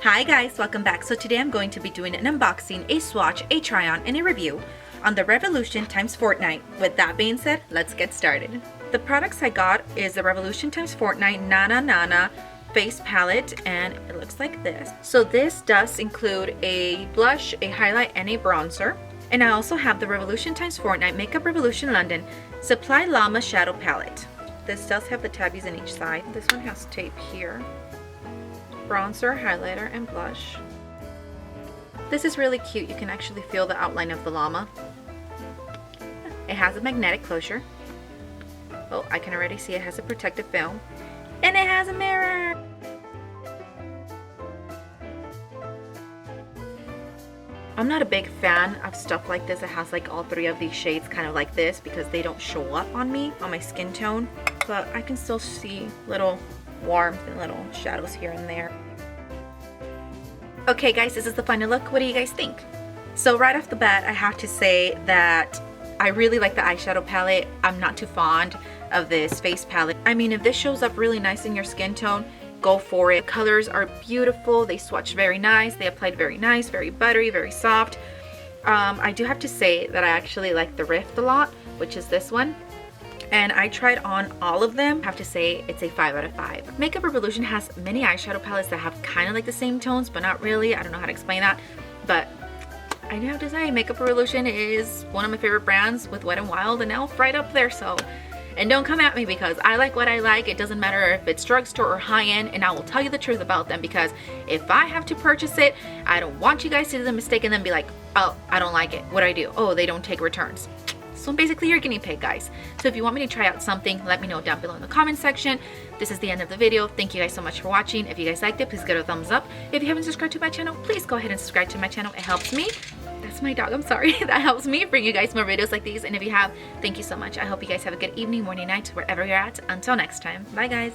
Hi guys, welcome back. So today I'm going to be doing an unboxing, a swatch, a try-on, and a review on the Revolution x Fortnite. With that being said, let's get started. The products I got is the Revolution x Fortnite Nana Nana face palette, and it looks like this. So this does include a blush, a highlight, and a bronzer. And I also have the Revolution x Fortnite Makeup Revolution London Supply Llama Shadow Palette. This does have the tabbies on each side. This one has tape here. Bronzer, highlighter, and blush. This is really cute. You can actually feel the outline of the llama. It has a magnetic closure. Oh, I can already see it has a protective film. And it has a mirror! I'm not a big fan of stuff like this. It has like all three of these shades kind of like this because they don't show up on me, on my skin tone. But I can still see little warmth and little shadows here and there. Okay guys, this is the final look. What do you guys think? So right off the bat, I have to say that I really like the eyeshadow palette. I'm not too fond of this face palette. I mean, if this shows up really nice in your skin tone, go for it. Colors are beautiful. They swatched very nice. They applied very nice, very buttery, very soft. I do have to say that I actually like the Rift a lot, which is this one. And I tried on all of them. I have to say it's a 5 out of 5. Makeup Revolution has many eyeshadow palettes that have kind of like the same tones, but not really. I don't know how to explain that. But I do have to say Makeup Revolution is one of my favorite brands with Wet n Wild and Elf right up there. So, and don't come at me because I like what I like. It doesn't matter if it's drugstore or high-end, and I will tell you the truth about them because if I have to purchase it, I don't want you guys to do the mistake and then be like, oh, I don't like it. What do I do? Oh, they don't take returns. So basically you're guinea pig, guys. So if you want me to try out something, let me know down below in the comment section. This is the end of the video. Thank you guys so much for watching. If you guys liked it, please give it a thumbs up. If you haven't subscribed to my channel, please go ahead and subscribe to my channel. It helps me. That's my dog, I'm sorry. That helps me bring you guys more videos like these. And if you have, thank you so much. I hope you guys have a good evening, morning, night, wherever you're at. Until next time. Bye guys.